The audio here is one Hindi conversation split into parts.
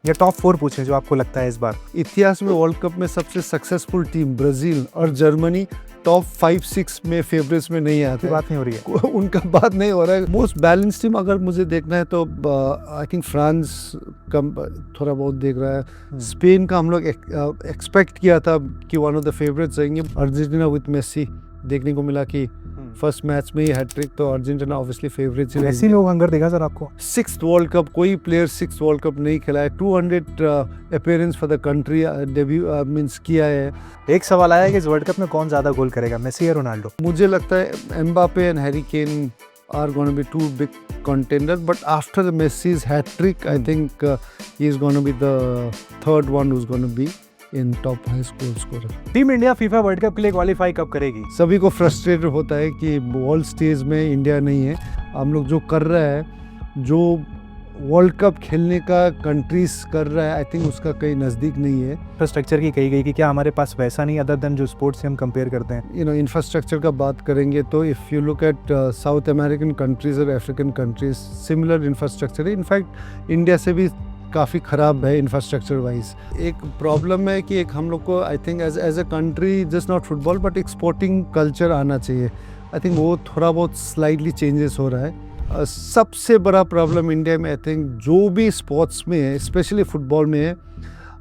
या टॉप 4 पूछें जो आपको लगता है इस बार? इतिहास में वर्ल्ड कप में सबसे सक्सेसफुल टीम ब्राज़ील और जर्मनी टॉप 5-6 में फेवरेट्स में नहीं आते। बात नहीं हो रही है। उनका बात नहीं हो रहा है। मोस्ट बैलेंस टीम अगर मुझे देखना है तो आई थिंक फ्रांस का थोड़ा बहुत देख रहा है। स्पेन का हम लोग एक्सपेक्ट किया था कि वन ऑफ द फेवरेट्स रहेंगे। अर्जेंटीना विथ मेसी देखने को मिला कि फर्स्ट मैच में ही हैट्रिक, तो अर्जेंटीना ऑब्वियसली फेवरेट। ऐसी लोग हंगर देखा सर आपको? 6th वर्ल्ड कप, कोई प्लेयर 6th वर्ल्ड कप नहीं खेला है। 200 appearance for the country debut means किया है। एक सवाल आया कि इस वर्ल्ड कप में कौन ज्यादा गोल करेगा, मेसी या रोनाल्डो? मुझे लगता है Mbappe and Harry cane are going to be two big contenders, but after the Messi's hat trick, I think he is going to be the third one who's going to be in top high scorer. Team India FIFA world cup के लिए क्वालिफाई कब करेगी? सभी को फ्रस्ट्रेटेड होता है कि वर्ल्ड स्टेज में इंडिया नहीं है। हम लोग जो कर रहा है, जो वर्ल्ड कप खेलने का कंट्रीज कर रहा है, आई थिंक उसका कहीं नज़दीक नहीं है। इंफ्रास्ट्रक्चर की कही गई कि क्या हमारे पास वैसा नहीं अदर देन जो स्पोर्ट्स से हम कंपेयर करते हैं? यू नो, इंफ्रास्ट्रक्चर का बात करेंगे तो if you look at south American countries और अफ्रीकन कंट्रीज, सिमिलर इंफ्रास्ट्रक्चर है। इनफैक्ट इंडिया से भी काफ़ी ख़राब है इंफ्रास्ट्रक्चर वाइज। एक प्रॉब्लम है कि एक हम लोग को I think as a country just not football but exporting culture आना चाहिए। आई थिंक वो थोड़ा बहुत स्लाइटली चेंजेस हो रहा है। सबसे बड़ा प्रॉब्लम इंडिया में आई थिंक जो भी स्पोर्ट्स में है, स्पेशली फुटबॉल में है,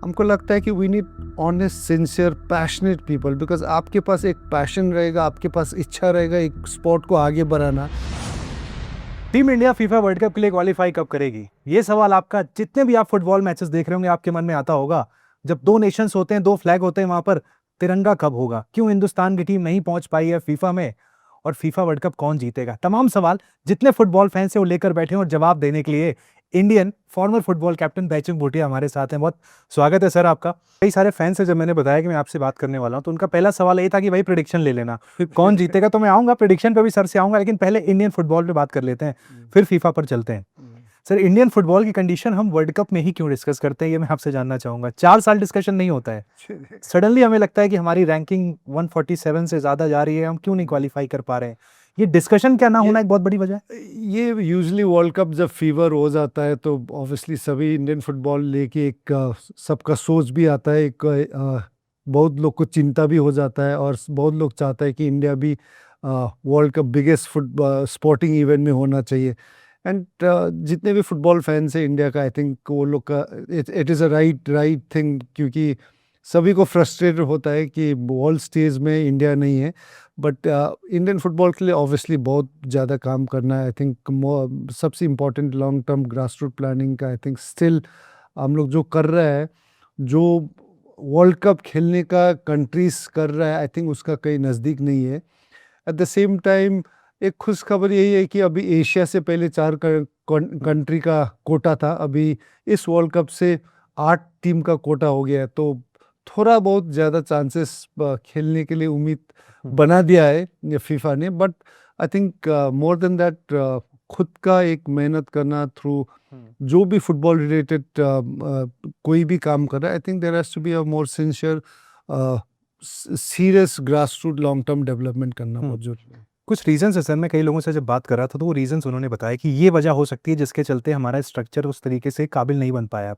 हमको लगता है कि we need honest, sincere, passionate people. Because आपके पास एक पैशन रहेगा, आपके पास इच्छा रहेगा एक स्पोर्ट को आगे बढ़ाना। Team India FIFA world cup के लिए क्वालिफाई कब करेगी? ये सवाल आपका जितने भी आप फुटबॉल मैचेस देख रहे होंगे आपके मन में आता होगा। जब 2 नेशंस होते हैं, 2 फ्लैग होते हैं, वहां पर तिरंगा कब होगा? क्यों हिंदुस्तान की टीम नहीं पहुंच पाई है फीफा में? और फीफा वर्ल्ड कप कौन जीतेगा? तमाम सवाल जितने फुटबॉल फैंस हैं वो लेकर बैठे हैं और जवाब देने के लिए Indian farmer football captain Baichung Bhutia हमारे साथ हैं। बहुत स्वागत है सर आपका। कई सारे फैंस हैं, जब मैंने बताया कि मैं आपसे बात करने वाला हूं तो उनका पहला सवाल ये था कि भाई प्रेडिक्शन ले लेना, कौन जीतेगा। तो मैं आऊंगा प्रेडिक्शन पे भी सर से आऊंगा, लेकिन पहले इंडियन फुटबॉल पे बात कर लेते हैं, फिर फीफा पर चलते हैं। सर, इंडियन फुटबॉल की कंडीशन हम वर्ल्ड कप में ही क्यों डिस्कस करते हैं, ये मैं आपसे जानना चाहूंगा। 4 साल डिस्कशन नहीं होता है, सडनली हमें लगता है कि हमारी रैंकिंग 147 से ज्यादा जा रही है, हम क्यों नहीं क्वालिफाई कर पा रहे हैं? ये डिस्कशन क्या ना होना एक बहुत बड़ी वजह है। ये यूजुअली वर्ल्ड कप जब फीवर हो जाता है तो ऑब्वियसली सभी इंडियन फुटबॉल लेके एक सबका सोच भी आता है, एक बहुत लोग को चिंता भी हो जाता है और बहुत लोग चाहता है कि इंडिया भी world cup biggest football sporting event में होना चाहिए। एंड जितने भी फुटबॉल फैंस हैं इंडिया का, आई थिंक वो लोग का it is a right thing, क्योंकि सभी को फ्रस्ट्रेटेड होता है कि वर्ल्ड स्टेज में इंडिया नहीं है। बट इंडियन फुटबॉल के लिए ऑब्वियसली बहुत ज़्यादा काम करना है। आई थिंक सबसे important long term grass route planning का आई थिंक स्टिल हम लोग जो कर रहे हैं, जो वर्ल्ड कप खेलने का कंट्रीज कर रहा है, आई थिंक उसका कहीं नज़दीक नहीं है। एट द सेम टाइम एक खुशखबर यही है कि अभी एशिया से पहले 4 कंट्री का कोटा था, अभी इस वर्ल्ड कप से 8 टीम का कोटा हो गया है। तो थोड़ा बहुत ज़्यादा चांसेस खेलने के लिए उम्मीद बना दिया है फीफा ने। But I think more than that खुद का एक मेहनत करना थ्रू जो भी फुटबॉल रिलेटेड कोई भी काम कर रहा है, I think there has to be a more sincere serious grass root long term development करना बहुत जरूरी है। कुछ रीजंस है सर, मैं कई लोगों से जब बात कर रहा था तो वो रीजंस उन्होंने बताया कि ये वजह हो सकती है जिसके चलते हमारा स्ट्रक्चर उस तरीके से काबिल नहीं बन पाया।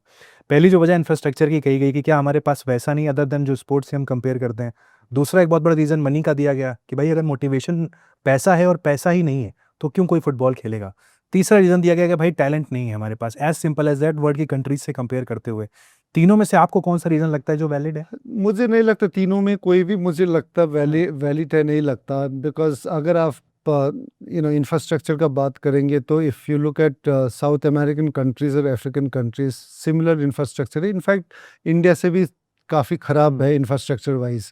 पहली जो वजह इंफ्रास्ट्रक्चर की कही गई कि क्या हमारे पास वैसा नहीं अदर देन जो स्पोर्ट्स से हम कंपेयर करते हैं। दूसरा एक बहुत बड़ा रीज़न मनी का दिया गया कि भाई अगर मोटिवेशन पैसा है और पैसा ही नहीं है तो क्यों कोई फुटबॉल खेलेगा। तीसरा रीज़न दिया गया कि भाई टैलेंट नहीं है हमारे पास, as simple as that, world की कंट्रीज से कंपेयर करते हुए। तीनों में से आपको कौन सा रीज़न लगता है जो वैलिड है? मुझे नहीं लगता तीनों में कोई भी मुझे लगता वैलिड है, नहीं लगता। बिकॉज अगर आप इंफ्रास्ट्रक्चर का बात करेंगे तो if you look at south American countries और अफ्रीकन कंट्रीज, सिमिलर इंफ्रास्ट्रक्चर है। इनफैक्ट इंडिया से भी काफ़ी ख़राब है infrastructure wise.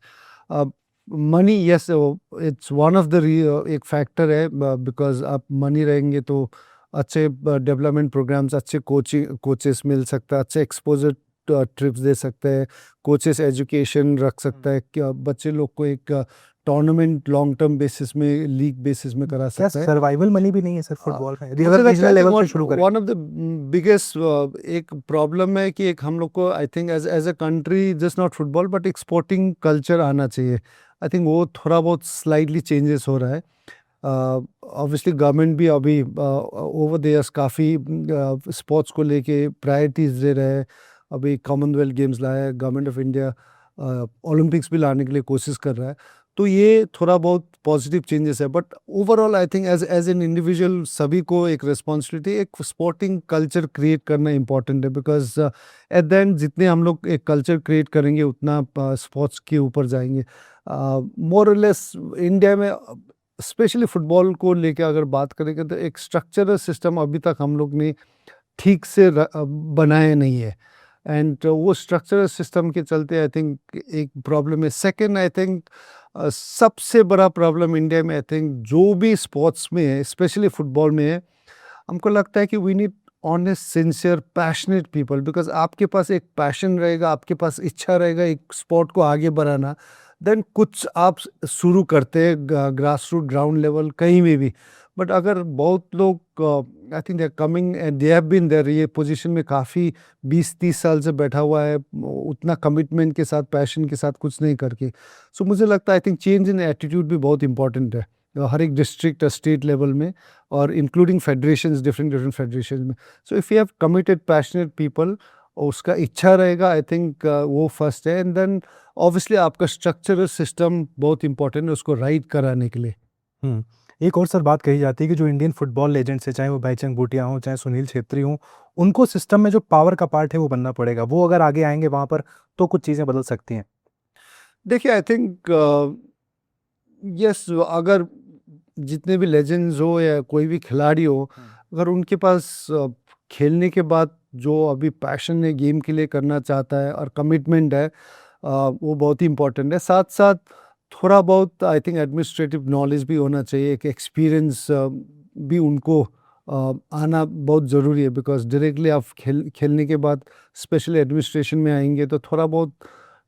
Money, yes, it's one of the एक फैक्टर है। बिकॉज आप मनी रहेंगे तो अच्छे डेवलपमेंट प्रोग्राम्स, अच्छे कोचेस मिल सकता है, अच्छे एक्सपोजर ट्रिप्स दे सकते हैं, कोचेस एजुकेशन रख सकता है, क्या बच्चे लोग को एक टूर्नामेंट लॉन्ग टर्म बेसिस में, लीग बेसिस में करा सकता है। सर्वाइवल मनी भी नहीं है सर फुटबॉल में? वन ऑफ द बिगेस्ट एक प्रॉब्लम है कि एक हम लोग को I think as a country just not football but exporting culture आना चाहिए। आई थिंक वो थोड़ा बहुत स्लाइटली चेंजेस हो रहा है। ऑब्वियसली गवर्नमेंट भी अभी ओवर द इयर्स काफ़ी स्पोर्ट्स को लेके प्रायोरिटीज दे रहे हैं। अभी कॉमनवेल्थ गेम्स लाया है, गवर्नमेंट ऑफ इंडिया ओलंपिक्स भी लाने के लिए कोशिश कर रहा है। तो ये थोड़ा बहुत पॉजिटिव चेंजेस है, but overall I think as an individual सभी को एक रिस्पॉन्सिबिलिटी, एक स्पोर्टिंग कल्चर क्रिएट करना इंपॉर्टेंट है, बिकॉज एट द एंड जितने हम लोग एक कल्चर क्रिएट करेंगे उतना स्पोर्ट्स के ऊपर जाएंगे। मोर और लेस इंडिया में स्पेशली फुटबॉल को लेकर अगर बात करेंगे तो एक स्ट्रक्चरल सिस्टम अभी तक हम लोग ने ठीक से बनाया नहीं है, एंड वो स्ट्रक्चरल सिस्टम के चलते आई थिंक एक प्रॉब्लम है। सेकंड आई थिंक सबसे बड़ा प्रॉब्लम इंडिया में आई थिंक जो भी स्पोर्ट्स में है, स्पेशली फुटबॉल में है, हमको लगता है कि we need honest, sincere, passionate people, because आपके पास एक पैशन रहेगा, आपके पास इच्छा रहेगा एक स्पोर्ट को आगे बढ़ाना, देन कुछ आप शुरू करते हैं ग्रास रूट ग्राउंड लेवल कहीं में भी। बट अगर बहुत लोग I think they are coming and they have been there, ये पोजीशन में काफ़ी 20-30 साल से बैठा हुआ है, उतना कमिटमेंट के साथ, पैशन के साथ कुछ नहीं करके। सो मुझे लगता है I think change in attitude भी बहुत इंपॉर्टेंट है हर एक डिस्ट्रिक्ट, स्टेट लेवल में, और इंक्लूडिंग फेडरेशंस, डिफरेंट फेडरेशन में। So if you have committed passionate people, उसका इच्छा रहेगा, आई थिंक वो फर्स्ट है, एंड देन ऑब्वियसली आपका स्ट्रक्चरल सिस्टम बहुत इंपॉर्टेंट है उसको राइट कराने के लिए। हम्म। एक और सर बात कही जाती है कि जो इंडियन फुटबॉल लेजेंड्स है, चाहे वो भाईचुंग भूटिया हो, चाहे सुनील छेत्री हो, उनको सिस्टम में जो पावर का पार्ट है वो बनना पड़ेगा। वो अगर आगे आएंगे वहां पर तो कुछ चीजें बदल सकती हैं। देखिए आई थिंक यस, अगर जितने भी लेजेंड्स हो या कोई भी खिलाड़ी हो, अगर उनके पास खेलने के बाद जो अभी पैशन है गेम के लिए करना चाहता है और कमिटमेंट है, वो बहुत ही इंपॉर्टेंट है। साथ साथ थोड़ा बहुत आई थिंक एडमिनिस्ट्रेटिव नॉलेज भी होना चाहिए, एक एक्सपीरियंस भी उनको आना बहुत ज़रूरी है, बिकॉज डायरेक्टली आप खेलने के बाद स्पेशली एडमिनिस्ट्रेशन में आएंगे तो थोड़ा बहुत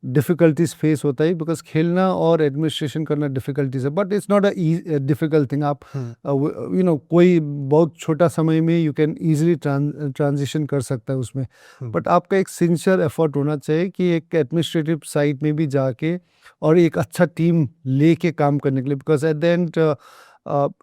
डिफ़िकल्टीज फेस होता है, बिकॉज खेलना और एडमिनिस्ट्रेशन करना डिफ़िकल्टीज है, but it's not a difficult thing. आप यू नो कोई बहुत छोटा समय में यू कैन ईजिली ट्रांजिशन कर सकता है उसमें, बट आपका एक सिंसियर एफर्ट होना चाहिए कि एक एडमिनिस्ट्रेटिव साइड में भी जाके और एक अच्छा टीम लेके काम करने के लिए, because at the and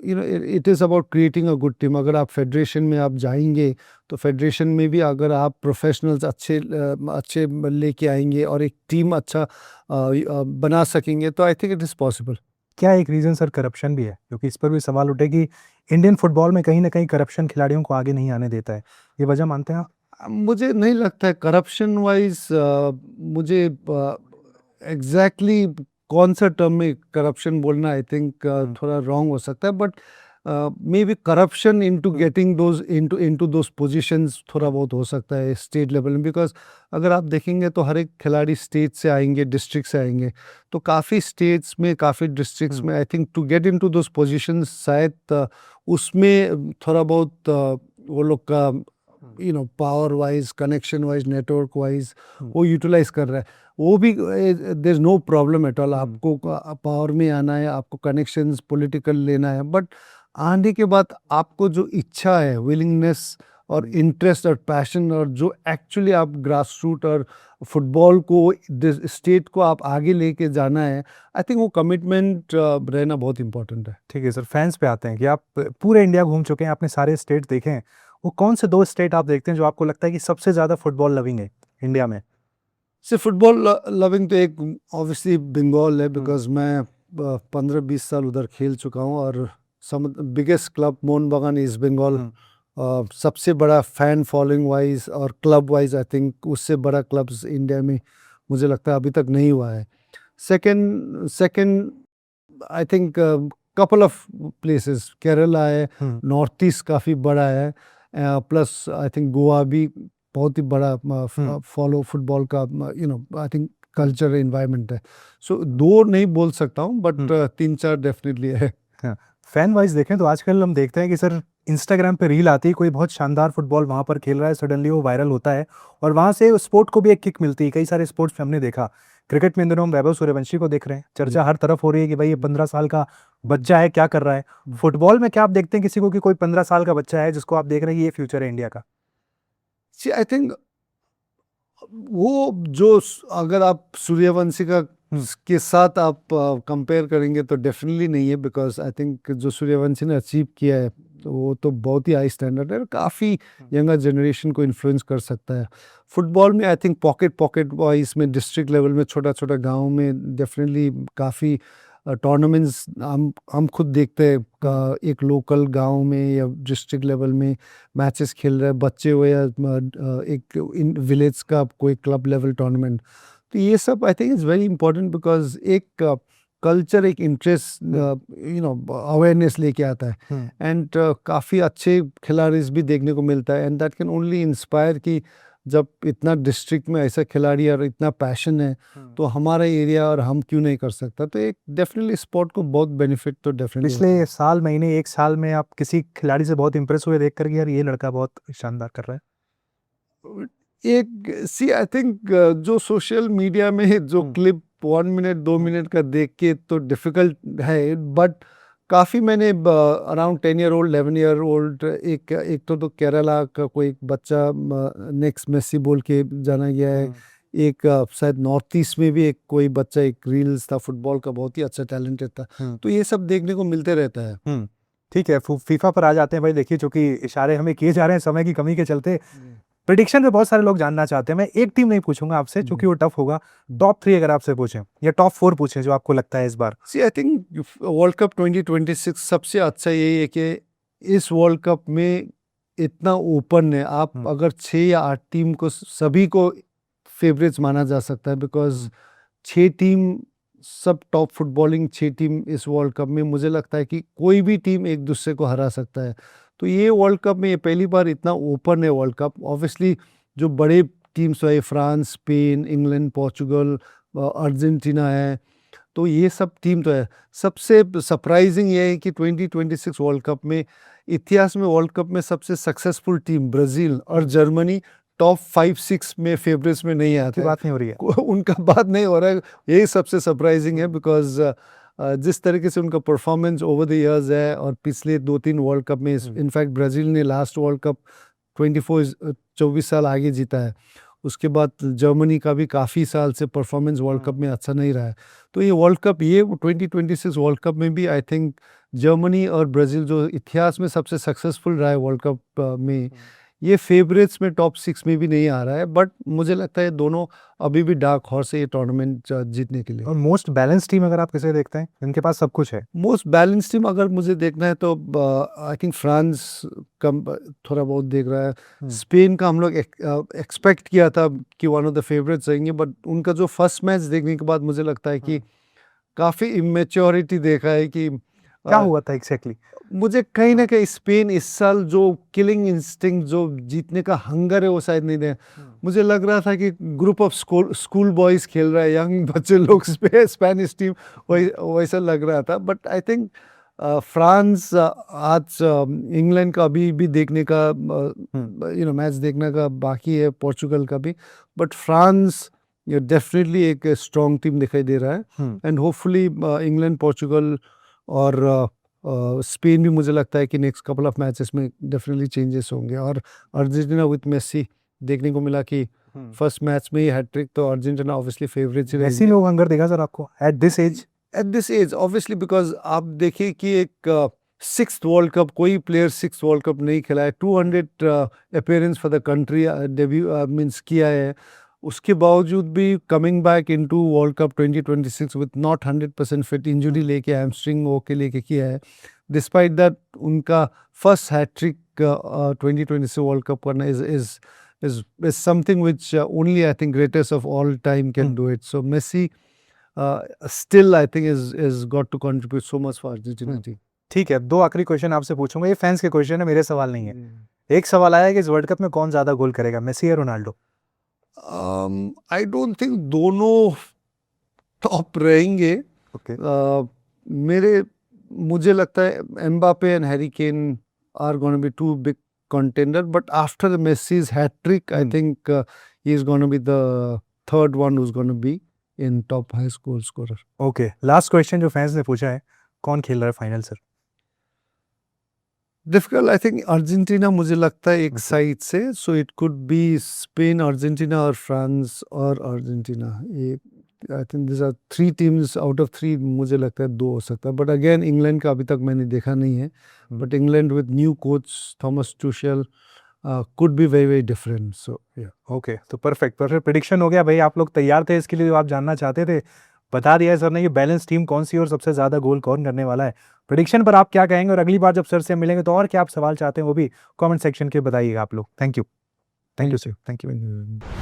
you know it is about creating a good team. अगर आप फेडरेशन में आप जाएंगे तो फेडरेशन में भी अगर आप प्रोफेशनल्स अच्छे लेके आएंगे और एक टीम अच्छा बना सकेंगे तो I think it is possible. क्या एक रीजन सर करप्शन भी है? क्योंकि इस पर भी सवाल उठे कि इंडियन फुटबॉल में कहीं ना कहीं करप्शन खिलाड़ियों को आगे नहीं आने देता है। ये वजह मानते हैं आप? मुझे नहीं लगता है करप्शन वाइज, मुझे एग्जैक्टली कौन सा टर्म में करप्शन बोलना आई थिंक थोड़ा रॉन्ग हो सकता है, but may be corruption into getting those into those positions थोड़ा बहुत हो सकता है स्टेट लेवल में, बिकॉज अगर आप देखेंगे तो हर एक खिलाड़ी स्टेट से आएंगे, डिस्ट्रिक्ट से आएंगे, तो काफ़ी स्टेट्स में, काफ़ी डिस्ट्रिक्ट्स में I think to get into those positions शायद उसमें थोड़ा बहुत वो लोग का you know power wise, connection wise, network wise वो यूटिलाइज कर रहा है। वो भी there is no problem at all, आपको पावर में आना है, आपको कनेक्शंस पॉलिटिकल लेना है, बट आने के बाद आपको जो इच्छा है, विलिंगनेस और इंटरेस्ट और पैशन, और जो एक्चुअली आप ग्रास रूट और फुटबॉल को, स्टेट को आप आगे लेके जाना है, आई थिंक वो कमिटमेंट रहना बहुत इंपॉर्टेंट है। ठीक है सर, फैंस पे आते हैं कि आप पूरे इंडिया घूम चुके हैं, आपने सारे स्टेट देखे हैं। वो कौन से 2 स्टेट आप देखते हैं जो आपको लगता है कि सबसे ज़्यादा फुटबॉल लविंग है इंडिया में? सिर्फ फुटबॉल लविंग तो एक ऑब्वियसली बंगाल है, बिकॉज मैं 15-20 साल उधर खेल चुका हूँ, और बिगेस्ट क्लब मोहन बागान ईस्ट बंगाल, सबसे बड़ा फैन फॉलोइंग वाइज और क्लब वाइज आई थिंक उससे बड़ा क्लब्स इंडिया में मुझे लगता है अभी तक नहीं हुआ है। Second I think couple of places, Kerala है, नॉर्थ ईस्ट काफ़ी बड़ा है, प्लस आई थिंक गोवा भी बहुत ही बड़ा फॉलो फुटबॉल का you no I think culture environment है। सो 2 नहीं बोल सकता हूँ, बट 3-4 डेफिनेटली है। फैन वाइज देखें तो आजकल हम देखते हैं कि सर इंस्टाग्राम पे रील आती है, कोई बहुत शानदार फुटबॉल वहां पर खेल रहा है, सडनली वो वायरल होता है और वहां से स्पोर्ट को भी एक किक मिलती है। कई सारे स्पोर्ट्स में हमने देखा, क्रिकेट में इन दिनों हम वैभव सूर्यवंशी को देख रहे हैं, चर्चा हर तरफ हो रही है कि भाई ये 15 साल का बच्चा है, क्या कर रहा है। फुटबॉल में क्या आप देखते हैं किसी को कि कोई 15 साल का बच्चा है जिसको आप देख रहे हैं कि ये फ्यूचर है इंडिया का? आई थिंक वो जो अगर आप सूर्यवंशी का के साथ आप कंपेयर करेंगे तो डेफिनेटली नहीं है, बिकॉज आई थिंक जो सूर्यवंशी ने अचीव किया है तो वो तो बहुत ही हाई स्टैंडर्ड है और काफ़ी यंगर जनरेशन को इन्फ्लुएंस कर सकता है। फुटबॉल में आई थिंक पॉकेट वाइज में डिस्ट्रिक्ट लेवल में छोटा-छोटा गाँव में डेफिनेटली काफ़ी टूर्नामेंट्स हम खुद देखते हैं एक लोकल गांव में या डिस्ट्रिक्ट लेवल में मैचेस खेल रहे हैं बच्चे हो या एक इन विलेज का कोई क्लब लेवल टूर्नामेंट। तो ये सब I think is very important because एक कल्चर एक इंटरेस्ट अवेयरनेस लेके आता है एंड काफ़ी अच्छे खिलाड़ी भी देखने को मिलता है and that can only inspire कि जब इतना डिस्ट्रिक्ट में ऐसा खिलाड़ी और इतना पैशन है तो हमारा एरिया और हम क्यों नहीं कर सकता। तो एक डेफिनेटली स्पोर्ट को बहुत बेनिफिट तो डेफिनेटली पिछले साल महीने एक साल में आप किसी खिलाड़ी से बहुत इंप्रेस हुए देख कर यार ये लड़का बहुत शानदार कर रहा है? एक सी आई थिंक जो सोशल मीडिया में जो क्लिप 1 मिनट 2 मिनट का देख के तो डिफिकल्ट है बट काफ़ी मैंने around 10 year old 11 year old एक तो केरला का कोई एक बच्चा नेक्स्ट मेसी बोल के जाना गया है। एक शायद नॉर्थ ईस्ट में भी एक कोई बच्चा एक रील्स था फुटबॉल का बहुत ही अच्छा टैलेंटेड था। तो ये सब देखने को मिलते रहता है। ठीक है, फीफा पर आ जाते हैं भाई। देखिए चूंकि इशारे हमें किए जा रहे हैं समय की कमी के चलते, प्रेडिक्शन पे बहुत सारे लोग जानना चाहते हैं। मैं एक टीम नहीं पूछूंगा आपसे क्योंकि वो टफ होगा। टॉप 3 अगर आपसे पूछें या टॉप 4 पूछें जो आपको लगता है इस बार। सी आई थिंक वर्ल्ड कप 2026 सबसे अच्छा यही है कि इस वर्ल्ड कप में इतना ओपन है। आप अगर 6 या 8 टीम को सभी को फेवरेट्स माना जा सकता है बिकॉज 6 टीम सब टॉप फुटबॉलिंग 6 टीम इस वर्ल्ड कप में मुझे लगता है कि कोई भी टीम एक दूसरे को हरा सकता है। तो ये वर्ल्ड कप में ये पहली बार इतना ओपन है वर्ल्ड कप। ऑब्वियसली जो बड़े टीम्स है France Spain England Portugal Argentina है तो ये सब टीम तो है। सबसे सरप्राइजिंग ये है कि 2026 वर्ल्ड कप में इतिहास में वर्ल्ड कप में सबसे सक्सेसफुल टीम ब्राज़ील और जर्मनी टॉप 5-6 में फेवरेट्स में नहीं आते। बात नहीं हो रही है, उनका बात नहीं हो रहा है। यही सबसे सरप्राइजिंग है बिकॉज जिस तरीके से उनका परफॉर्मेंस ओवर द इयर्स है और पिछले 2-3 वर्ल्ड कप में इनफैक्ट ब्राज़ील ने लास्ट वर्ल्ड कप 24 साल आगे जीता है। उसके बाद जर्मनी का भी काफ़ी साल से परफॉर्मेंस वर्ल्ड कप में अच्छा नहीं रहा है। तो ये वर्ल्ड कप ये 2026 वर्ल्ड कप में भी आई थिंक जर्मनी और ब्राज़ील जो इतिहास में सबसे सक्सेसफुल रहा है वर्ल्ड कप में ये फेवरेट्स में टॉप 6 में भी नहीं आ रहा है बट मुझे लगता है दोनों अभी भी डार्क हॉर्स है ये टूर्नामेंट जीतने के लिए। और मोस्ट बैलेंस टीम अगर आप किसे देखते हैं, इनके पास सब कुछ है। मोस्ट बैलेंस टीम अगर मुझे देखना है तो आई थिंक फ्रांस का थोड़ा बहुत देख रहा है। स्पेन का हम लोग एक्सपेक्ट किया था कि वन ऑफ द फेवरेट्स रहेंगे बट उनका जो फर्स्ट मैच देखने के बाद मुझे लगता है कि काफ़ी इमेच्योरिटी देखा है कि क्या हुआ था एग्जैक्टली। मुझे कहीं ना कहीं स्पेन इस साल जो किलिंग इंस्टिंक्ट जो जीतने का हंगर है वो शायद नहीं दे। मुझे लग रहा था कि ग्रुप ऑफ स्कूल बॉयज खेल रहा है यंग बच्चे लोग स्पेनिश टीम वैसा लग रहा था बट आई थिंक फ्रांस आज इंग्लैंड का अभी भी देखने का मैच देखने का बाकी है पोर्चुगल का भी बट फ्रांस डेफिनेटली एक स्ट्रॉन्ग टीम दिखाई दे रहा है एंड होपफुली इंग्लैंड पोर्चुगल और स्पेन भी मुझे लगता है कि नेक्स्ट कपल ऑफ मैचेस में डेफिनेटली चेंजेस होंगे। और अर्जेंटीना विथ मेसी देखने को मिला कि फर्स्ट मैच में ही हैट्रिक तो अर्जेंटीना ऑब्वियसली फेवरेट। मेसी में वो हंगर देखा सर आपको at this age obviously because आप देखिए कि एक 6th वर्ल्ड कप कोई प्लेयर 6th वर्ल्ड कप नहीं खेला है। 200 appearance for the country debut means किया है। उसके बावजूद भी coming back into world cup 2026 with not 100% fit injury लेके हैमस्ट्रिंग के लेके किया है। डिस्पाइट दैट उनका फर्स्ट हैट्रिक 2026 वर्ल्ड कप करना is something which only I think greatest of all time can do it. So Messi still I think is got to contribute so much for Argentina team. ठीक है, 2 आखिरी क्वेश्चन आपसे पूछूंगा। ये फैंस के क्वेश्चन है, मेरे सवाल नहीं है। एक सवाल आया कि इस वर्ल्ड कप में कौन ज्यादा गोल करेगा, मेसी या रोनाल्डो? आई डोंट थिंक दोनों टॉप रहेंगे। मुझे लगता है Mbappe and Harry Kane are gonna be 2 big contender but after the Messi's hat trick I think he is going to be the third one who's going to be in top high goal scorer. Okay, last question जो फैंस ने पूछा है, कौन खेल रहा है final sir? Difficult I think Argentina मुझे लगता है एक साइड से so it could be Spain Argentina और फ्रांस और अर्जेंटीना। ये I think this are 3 teams out of 3, मुझे लगता है 2 हो सकता है, बट अगेन इंग्लैंड का अभी तक मैंने देखा नहीं है, but England with new coach Thomas Tuchel could be very very different, so yeah. Okay, तो परफेक्ट परफेक्ट प्रिडिक्शन हो गया भाई। आप लोग तैयार थे इसके लिए जो आप जानना चाहते थे, बता दिया है सर ने कि बैलेंस टीम कौन सी और सबसे ज्यादा गोल कौन करने वाला है। प्रिडिक्शन पर आप क्या कहेंगे, और अगली बार जब सर से मिलेंगे तो और क्या आप सवाल चाहते हैं वो भी कमेंट सेक्शन के बताइएगा आप लोग। Thank you sir, thank you. Thank you.